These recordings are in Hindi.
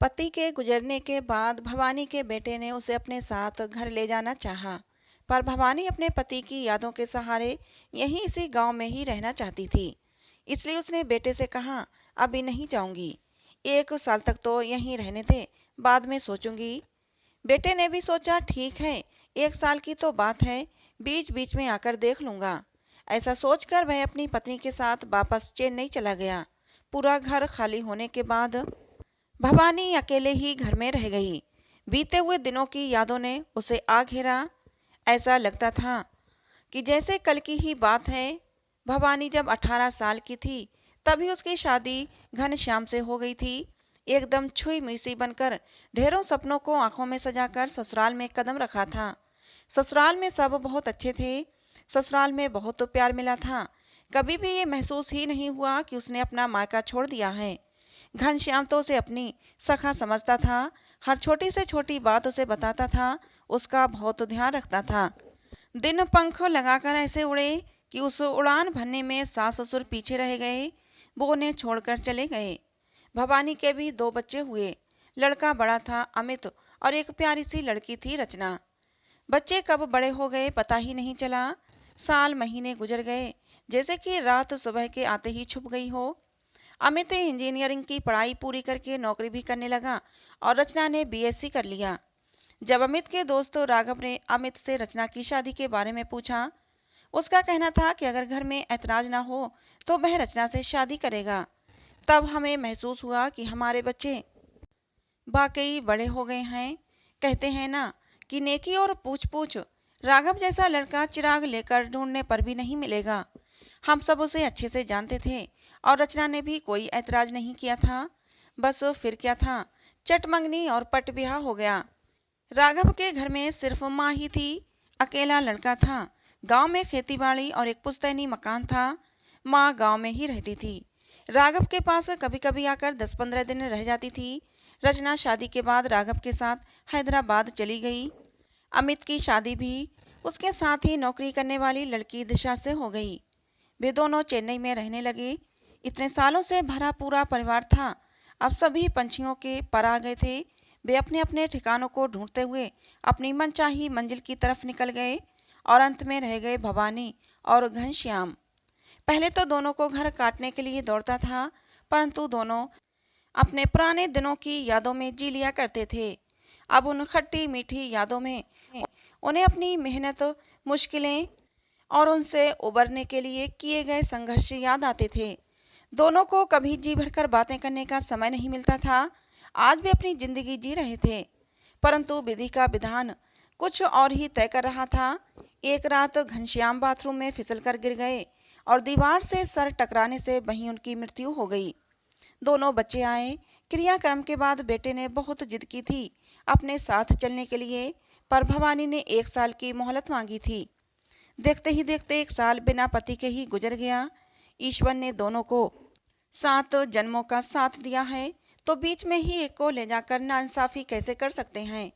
पति के गुजरने के बाद भवानी के बेटे ने उसे अपने साथ घर ले जाना चाहा, पर भवानी अपने पति की यादों के सहारे यहीं इसी गांव में ही रहना चाहती थी। इसलिए उसने बेटे से कहा, अभी नहीं जाऊंगी, 1 साल तक तो यहीं रहने दे, बाद में सोचूंगी। बेटे ने भी सोचा, ठीक है, 1 साल की तो बात है, बीच बीच में आकर देख लूंगा। ऐसा सोचकर वह अपनी पत्नी के साथ वापस चेन्नई चला गया। पूरा घर खाली होने के बाद भवानी अकेले ही घर में रह गई। बीते हुए दिनों की यादों ने उसे आ घेरा। ऐसा लगता था कि जैसे कल की ही बात है। भवानी जब 18 साल की थी, तभी उसकी शादी घनश्याम से हो गई थी। एकदम छुई मुई सी बनकर ढेरों सपनों को आंखों में सजाकर ससुराल में कदम रखा था। ससुराल में सब बहुत अच्छे थे। ससुराल में बहुत प्यार मिला था। कभी भी ये महसूस ही नहीं हुआ कि उसने अपना मायका छोड़ दिया है। घनश्याम तो उसे अपनी सखा समझता था। हर छोटी से छोटी बात उसे बताता था, उसका बहुत ध्यान रखता था। दिन पंख लगाकर ऐसे उड़े कि उस उड़ान भरने में सास ससुर पीछे रह गए। वो उन्हें छोड़कर चले गए। भवानी के भी 2 बच्चे हुए। लड़का बड़ा था अमित, और एक प्यारी सी लड़की थी रचना। बच्चे कब बड़े हो गए पता ही नहीं चला। साल महीने गुजर गए, जैसे कि रात सुबह के आते ही छुप गई हो। अमित इंजीनियरिंग की पढ़ाई पूरी करके नौकरी भी करने लगा, और रचना ने बीएससी कर लिया। जब अमित के दोस्त राघव ने अमित से रचना की शादी के बारे में पूछा, उसका कहना था कि अगर घर में ऐतराज ना हो तो वह रचना से शादी करेगा। तब हमें महसूस हुआ कि हमारे बच्चे वाकई बड़े हो गए हैं। कहते हैं ना कि नेकी और पूछ पूछ, राघव जैसा लड़का चिराग लेकर ढूंढने पर भी नहीं मिलेगा। हम सब उसे अच्छे से जानते थे, और रचना ने भी कोई ऐतराज नहीं किया था। बस फिर क्या था, चटमंगनी और पट ब्याह हो गया। राघव के घर में सिर्फ माँ ही थी। अकेला लड़का था। गांव में खेतीबाड़ी और एक पुश्तैनी मकान था। माँ गांव में ही रहती थी। राघव के पास कभी कभी आकर 10-15 दिन रह जाती थी। रचना शादी के बाद राघव के साथ हैदराबाद चली गई। अमित की शादी भी उसके साथ ही नौकरी करने वाली लड़की दिशा से हो गई। वे दोनों चेन्नई में रहने लगे। इतने सालों से भरा पूरा परिवार था। अब सभी पंछियों के पर आ गए थे। वे अपने अपने ठिकानों को ढूंढते हुए अपनी मनचाही मंजिल की तरफ निकल गए, और अंत में रह गए भवानी और घनश्याम। पहले तो दोनों को घर काटने के लिए दौड़ता था, परंतु दोनों अपने पुराने दिनों की यादों में जी लिया करते थे। अब उन खट्टी मीठी यादों में उन्हें अपनी मेहनत, मुश्किलें और उनसे उबरने के लिए किए गए संघर्ष याद आते थे। दोनों को कभी जी भरकर बातें करने का समय नहीं मिलता था। आज भी अपनी जिंदगी जी रहे थे, परंतु विधि का विधान कुछ और ही तय कर रहा था। एक रात घनश्याम बाथरूम में फिसलकर गिर गए, और दीवार से सर टकराने से वहीं उनकी मृत्यु हो गई। दोनों बच्चे आए। क्रियाक्रम के बाद बेटे ने बहुत जिद की थी अपने साथ चलने के लिए, पर भवानी ने 1 साल की मोहलत मांगी थी। देखते ही देखते 1 साल बिना पति के ही गुजर गया। ईश्वर ने दोनों को 7 जन्मों का साथ दिया है, तो बीच में ही एक को ले जाकर नाइंसाफी कैसे कर सकते हैं।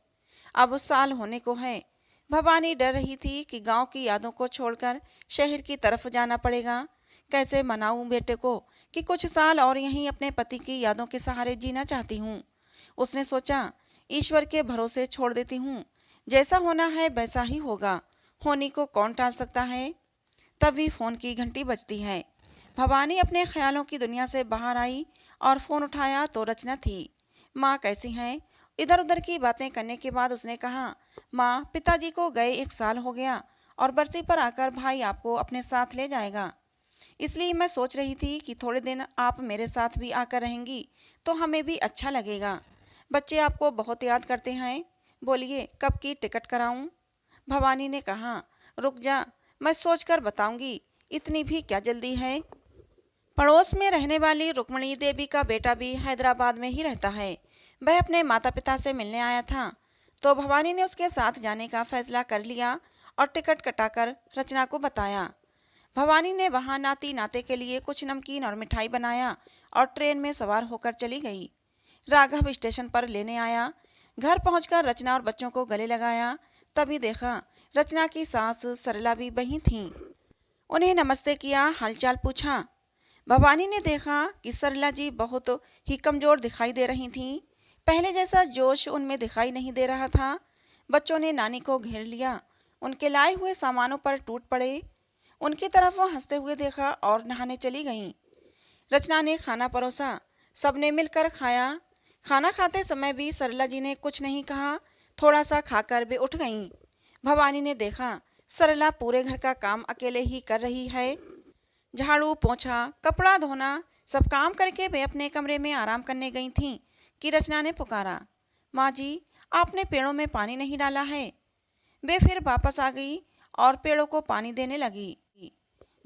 अब साल होने को है। भवानी डर रही थी कि गांव की यादों को छोड़कर शहर की तरफ जाना पड़ेगा। कैसे मनाऊं बेटे को कि कुछ साल और यहीं अपने पति की यादों के सहारे जीना चाहती हूँ। उसने सोचा, ईश्वर के भरोसे छोड़ देती हूँ, जैसा होना है वैसा ही होगा, होनी को कौन टाल सकता है। तभी फोन की घंटी बजती है। भवानी अपने ख्यालों की दुनिया से बाहर आई और फोन उठाया तो रचना थी। माँ कैसी हैं? इधर उधर की बातें करने के बाद उसने कहा, माँ, पिताजी को गए 1 साल हो गया, और बरसी पर आकर भाई आपको अपने साथ ले जाएगा। इसलिए मैं सोच रही थी कि थोड़े दिन आप मेरे साथ भी आकर रहेंगी तो हमें भी अच्छा लगेगा। बच्चे आपको बहुत याद करते हैं। बोलिए, कब की टिकट कराऊं? भवानी ने कहा, रुक जा, मैं सोचकर बताऊंगी, इतनी भी क्या जल्दी है। पड़ोस में रहने वाली रुक्मणी देवी का बेटा भी हैदराबाद में ही रहता है। वह अपने माता पिता से मिलने आया था, तो भवानी ने उसके साथ जाने का फैसला कर लिया और टिकट कटाकर रचना को बताया। भवानी ने वहां नाती नाते के लिए कुछ नमकीन और मिठाई बनाया और ट्रेन में सवार होकर चली गई। राघव स्टेशन पर लेने आया। घर पहुंचकर रचना और बच्चों को गले लगाया। तभी देखा, रचना की सास सरला भी वहीं थीं। उन्हें नमस्ते किया, हालचाल पूछा। भवानी ने देखा कि सरला जी बहुत ही कमजोर दिखाई दे रही थीं। पहले जैसा जोश उनमें दिखाई नहीं दे रहा था। बच्चों ने नानी को घेर लिया, उनके लाए हुए सामानों पर टूट पड़े। उनकी तरफ वो हंसते हुए देखा और नहाने चली गईं। रचना ने खाना परोसा, सबने मिलकर खाया। खाना खाते समय भी सरला जी ने कुछ नहीं कहा, थोड़ा सा खाकर वे उठ गईं। भवानी ने देखा सरला पूरे घर का काम अकेले ही कर रही है। झाड़ू पोंछा कपड़ा धोना सब काम करके वे अपने कमरे में आराम करने गई थीं कि रचना ने पुकारा, माँ जी, आपने पेड़ों में पानी नहीं डाला है। वे फिर वापस आ गई और पेड़ों को पानी देने लगी।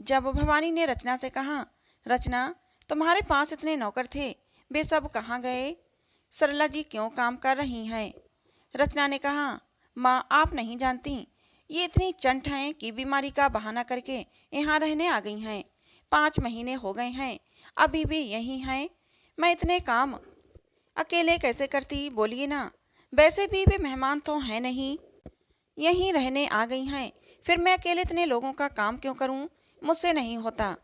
जब भवानी ने रचना से कहा, रचना, तुम्हारे पास इतने नौकर थे, वे सब कहाँ गए? सरला जी क्यों काम कर रही हैं? रचना ने कहा, माँ, आप नहीं जानती, ये इतनी चंट हैं कि बीमारी का बहाना करके यहाँ रहने आ गई हैं। 5 महीने हो गए हैं, अभी भी यहीं हैं। मैं इतने काम अकेले कैसे करती, बोलिए ना। वैसे भी वे मेहमान तो हैं नहीं, यहीं रहने आ गई हैं, फिर मैं अकेले इतने लोगों का काम क्यों करूं? मुझसे नहीं होता।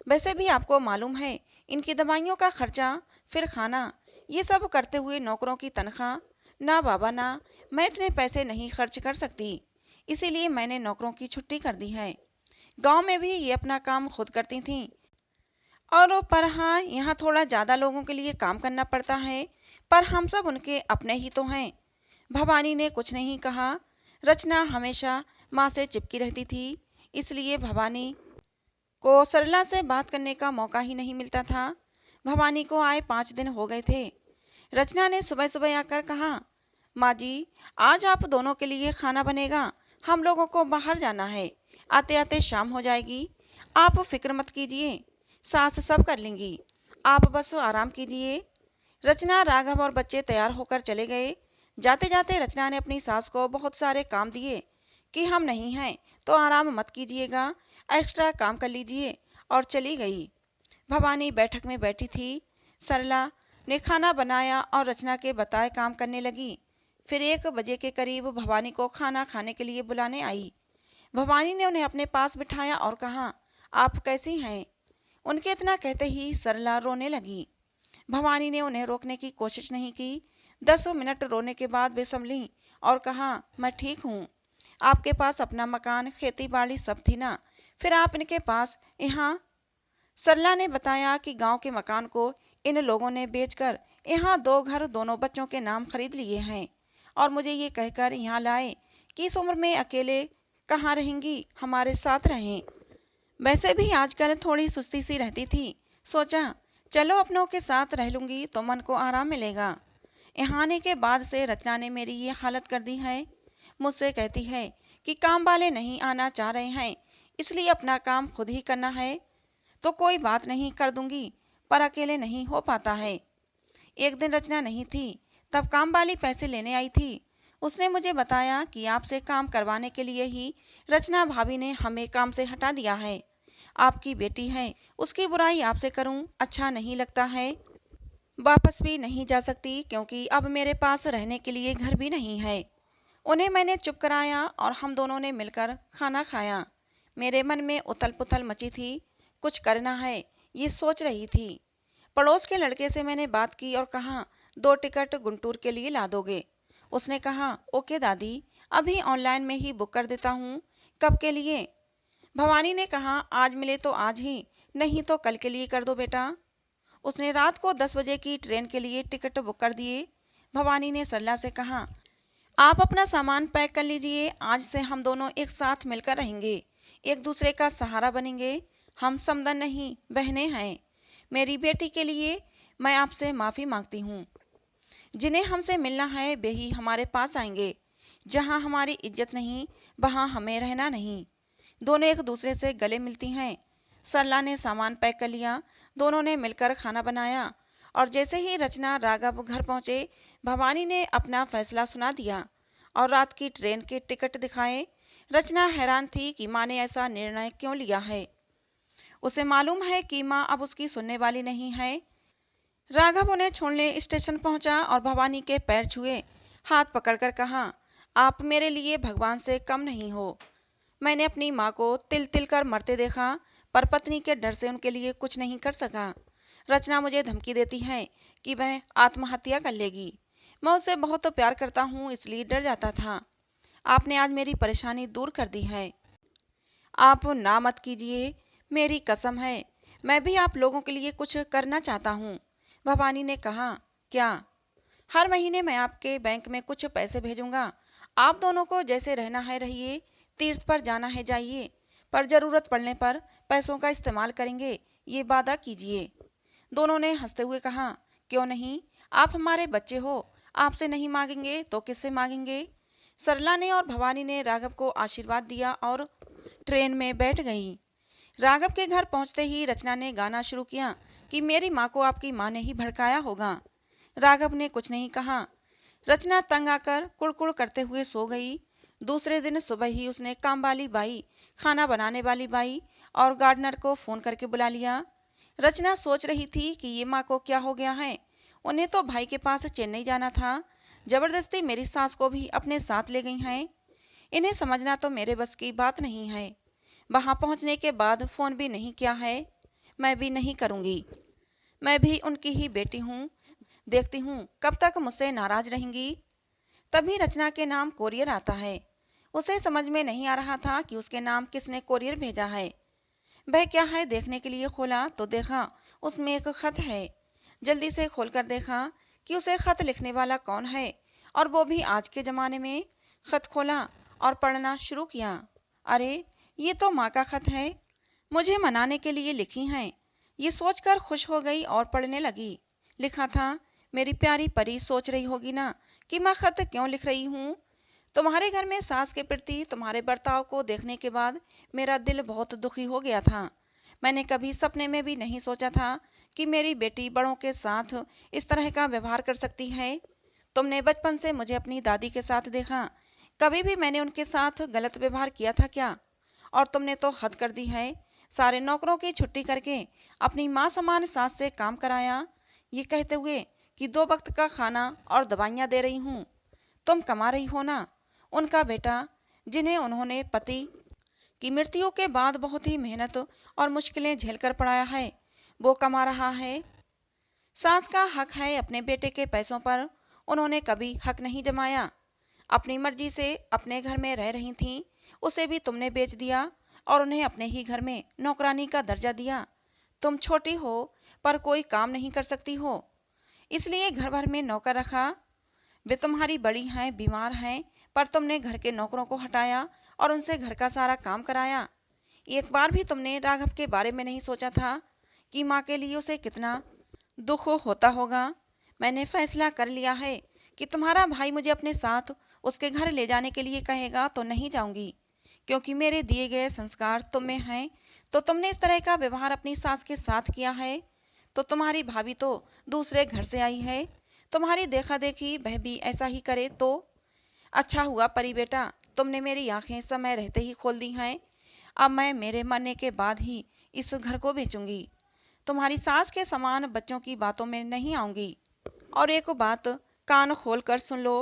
वैसे भी आपको मालूम है, इनकी दवाइयों का खर्चा, फिर खाना, ये सब करते हुए नौकरों की तनख्वाह, ना बाबा ना, मैं इतने पैसे नहीं खर्च कर सकती। इसीलिए मैंने नौकरों की छुट्टी कर दी है। गांव में भी ये अपना काम खुद करती थीं, और पर हाँ, यहाँ थोड़ा ज़्यादा लोगों के लिए काम करना पड़ता है, पर हम सब उनके अपने ही तो हैं। भवानी ने कुछ नहीं कहा। रचना हमेशा माँ से चिपकी रहती थी, इसलिए भवानी को सरला से बात करने का मौका ही नहीं मिलता था। भवानी को आए 5 दिन हो गए थे। रचना ने सुबह सुबह आकर कहा, माँ जी, आज आप दोनों के लिए खाना बनेगा, हम लोगों को बाहर जाना है, आते आते शाम हो जाएगी। आप फिक्र मत कीजिए, सास सब कर लेंगी, आप बस आराम कीजिए। रचना, राघव और बच्चे तैयार होकर चले गए। जाते जाते रचना ने अपनी सास को बहुत सारे काम दिए कि हम नहीं हैं तो आराम मत कीजिएगा, एक्स्ट्रा काम कर लीजिए, और चली गई। भवानी बैठक में बैठी थी। सरला ने खाना बनाया और रचना के बताए काम करने लगी। फिर 1 बजे के करीब भवानी को खाना खाने के लिए बुलाने आई। भवानी ने उन्हें अपने पास बिठाया और कहा, आप कैसी हैं? उनके इतना कहते ही सरला रोने लगी। भवानी ने उन्हें रोकने की कोशिश नहीं की। 10 मिनट रोने के बाद वे संभली और कहा, मैं ठीक हूँ। आपके पास अपना मकान, खेती बाड़ी सब थी ना, फिर आप इनके पास यहाँ? सरला ने बताया कि गांव के मकान को इन लोगों ने बेचकर यहाँ 2 घर दोनों बच्चों के नाम खरीद लिए हैं, और मुझे ये कहकर यहाँ लाए कि इस उम्र में अकेले कहाँ रहेंगी, हमारे साथ रहें। वैसे भी आजकल थोड़ी सुस्ती सी रहती थी, सोचा चलो अपनों के साथ रह लूँगी तो मन को आराम मिलेगा। यहाँ आने के बाद से रचना ने मेरी ये हालत कर दी है। मुझसे कहती है कि काम वाले नहीं आना चाह रहे हैं, इसलिए अपना काम खुद ही करना है। तो कोई बात नहीं, कर दूंगी, पर अकेले नहीं हो पाता है। एक दिन रचना नहीं थी, तब काम वाली पैसे लेने आई थी। उसने मुझे बताया कि आपसे काम करवाने के लिए ही रचना भाभी ने हमें काम से हटा दिया है। आपकी बेटी है, उसकी बुराई आपसे करूं अच्छा नहीं लगता है। वापस भी नहीं जा सकती क्योंकि अब मेरे पास रहने के लिए घर भी नहीं है। उन्हें मैंने चुप कराया और हम दोनों ने मिलकर खाना खाया। मेरे मन में उथल पुथल मची थी, कुछ करना है, ये सोच रही थी। पड़ोस के लड़के से मैंने बात की और कहा, 2 टिकट गुंटूर के लिए ला दोगे? उसने कहा, ओके दादी, अभी ऑनलाइन में ही बुक कर देता हूँ। कब के लिए? भवानी ने कहा, आज मिले तो आज ही, नहीं तो कल के लिए कर दो बेटा। उसने रात को 10 बजे की ट्रेन के लिए टिकट बुक कर दिए। भवानी ने सरला से कहा, आप अपना सामान पैक कर लीजिए, आज से हम दोनों एक साथ मिलकर रहेंगे, एक दूसरे का सहारा बनेंगे। हम समधन नहीं, बहनें हैं। मेरी बेटी के लिए मैं आपसे माफ़ी मांगती हूँ। जिन्हें हमसे मिलना है वे ही हमारे पास आएंगे। जहाँ हमारी इज्जत नहीं, वहाँ हमें रहना नहीं। दोनों एक दूसरे से गले मिलती हैं। सरला ने सामान पैक कर लिया। दोनों ने मिलकर खाना बनाया, और जैसे ही रचना राघव घर पहुँचे, भवानी ने अपना फैसला सुना दिया और रात की ट्रेन के टिकट दिखाए। रचना हैरान थी कि माँ ने ऐसा निर्णय क्यों लिया है। उसे मालूम है कि माँ अब उसकी सुनने वाली नहीं है। राघव उन्हें छोड़ने स्टेशन पहुंचा और भवानी के पैर छुए, हाथ पकड़कर कहा, आप मेरे लिए भगवान से कम नहीं हो। मैंने अपनी माँ को तिल तिल कर मरते देखा, पर पत्नी के डर से उनके लिए कुछ नहीं कर सका। रचना मुझे धमकी देती है कि वह आत्महत्या कर लेगी। मैं उससे बहुत प्यार करता हूँ, इसलिए डर जाता था। आपने आज मेरी परेशानी दूर कर दी है। आप ना मत कीजिए, मेरी कसम है, मैं भी आप लोगों के लिए कुछ करना चाहता हूँ। भवानी ने कहा, क्या? हर महीने मैं आपके बैंक में कुछ पैसे भेजूंगा। आप दोनों को जैसे रहना है रहिए, तीर्थ पर जाना है जाइए, पर जरूरत पड़ने पर पैसों का इस्तेमाल करेंगे, ये वादा कीजिए। दोनों ने हंसते हुए कहा, क्यों नहीं, आप हमारे बच्चे हो, आपसे नहीं मांगेंगे तो किससे मांगेंगे। सरला ने और भवानी ने राघव को आशीर्वाद दिया और ट्रेन में बैठ गई। राघव के घर पहुंचते ही रचना ने गाना शुरू किया कि मेरी माँ को आपकी माँ ने ही भड़काया होगा। राघव ने कुछ नहीं कहा। रचना तंग आकर कुड़कुड़ करते हुए सो गई। दूसरे दिन सुबह ही उसने काम वाली बाई, खाना बनाने वाली बाई और गार्डनर को फोन करके बुला लिया। रचना सोच रही थी कि ये माँ को क्या हो गया है। उन्हें तो भाई के पास चेन्नई जाना था, जबरदस्ती मेरी सास को भी अपने साथ ले गई हैं। इन्हें समझना तो मेरे बस की बात नहीं है। वहां पहुंचने के बाद फोन भी नहीं किया है, मैं भी नहीं करूंगी। मैं भी उनकी ही बेटी हूँ, देखती हूँ कब तक मुझसे नाराज रहेंगी। तभी रचना के नाम कोरियर आता है। उसे समझ में नहीं आ रहा था कि उसके नाम किसने कोरियर भेजा है। वह क्या है देखने के लिए खोला तो देखा उसमें एक खत है। जल्दी से खोलकर देखा कि उसे खत लिखने वाला कौन है, और वो भी आज के ज़माने में। खत खोला और पढ़ना शुरू किया। अरे, ये तो माँ का खत है, मुझे मनाने के लिए लिखी हैं। ये सोचकर खुश हो गई और पढ़ने लगी। लिखा था, मेरी प्यारी परी सोच रही होगी ना कि मैं खत क्यों लिख रही हूँ। तुम्हारे घर में सास के प्रति तुम्हारे बर्ताव को देखने के बाद मेरा दिल बहुत दुखी हो गया था। मैंने कभी सपने में भी नहीं सोचा था कि मेरी बेटी बड़ों के साथ इस तरह का व्यवहार कर सकती है। तुमने बचपन से मुझे अपनी दादी के साथ देखा, कभी भी मैंने उनके साथ गलत व्यवहार किया था क्या? और तुमने तो हद कर दी है, सारे नौकरों की छुट्टी करके अपनी माँ समान सास से काम कराया, ये कहते हुए कि 2 वक्त का खाना और दवाइयाँ दे रही हूँ। तुम कमा रही हो ना। उनका बेटा, जिन्हें उन्होंने पति की मृत्यु के बाद बहुत ही मेहनत और मुश्किलें झेलकर पढ़ाया है, वो कमा रहा है। सास का हक है अपने बेटे के पैसों पर, उन्होंने कभी हक नहीं जमाया। अपनी मर्जी से अपने घर में रह रही थीं, उसे भी तुमने बेच दिया और उन्हें अपने ही घर में नौकरानी का दर्जा दिया। तुम छोटी हो पर कोई काम नहीं कर सकती हो, इसलिए घर भर में नौकर रखा। वे तुम्हारी बड़ी हैं, बीमार हैं, पर तुमने घर के नौकरों को हटाया और उनसे घर का सारा काम कराया। एक बार भी तुमने राघव के बारे में नहीं सोचा था कि माँ के लिए उसे कितना दुख होता होगा। मैंने फैसला कर लिया है कि तुम्हारा भाई मुझे अपने साथ उसके घर ले जाने के लिए कहेगा तो नहीं जाऊंगी, क्योंकि मेरे दिए गए संस्कार तुम में हैं। तो तुमने इस तरह का व्यवहार अपनी सास के साथ किया है, तो तुम्हारी भाभी तो दूसरे घर से आई है, तुम्हारी देखा देखी वह भी ऐसा ही करे तो। अच्छा हुआ परी बेटा, तुमने मेरी आंखें समय रहते ही खोल दी हैं। अब मैं मेरे मरने के बाद ही इस घर को बेचूंगी। तुम्हारी सास के समान बच्चों की बातों में नहीं आऊंगी। और एक बात कान खोल कर सुन लो,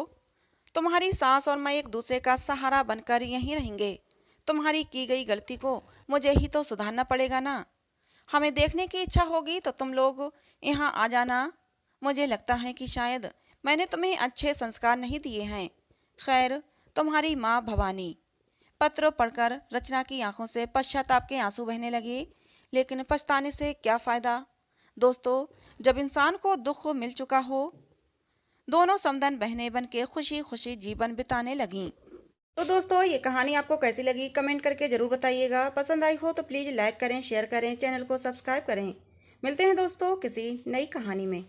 तुम्हारी सास और मैं एक दूसरे का सहारा बनकर यहीं रहेंगे। तुम्हारी की गई गलती को मुझे ही तो सुधारना पड़ेगा ना। हमें देखने की इच्छा होगी तो तुम लोग यहाँ आ जाना। मुझे लगता है कि शायद मैंने तुम्हें अच्छे संस्कार नहीं दिए हैं। खैर, तुम्हारी माँ भवानी। पत्र पढ़कर रचना की आंखों से पश्चाताप के आंसू बहने लगे, लेकिन पछताने से क्या फ़ायदा। दोस्तों, जब इंसान को दुख मिल चुका हो, दोनों समदन बहनें बन के खुशी खुशी जीवन बिताने लगीं। तो दोस्तों, ये कहानी आपको कैसी लगी कमेंट करके ज़रूर बताइएगा। पसंद आई हो तो प्लीज़ लाइक करें, शेयर करें, चैनल को सब्सक्राइब करें। मिलते हैं दोस्तों किसी नई कहानी में।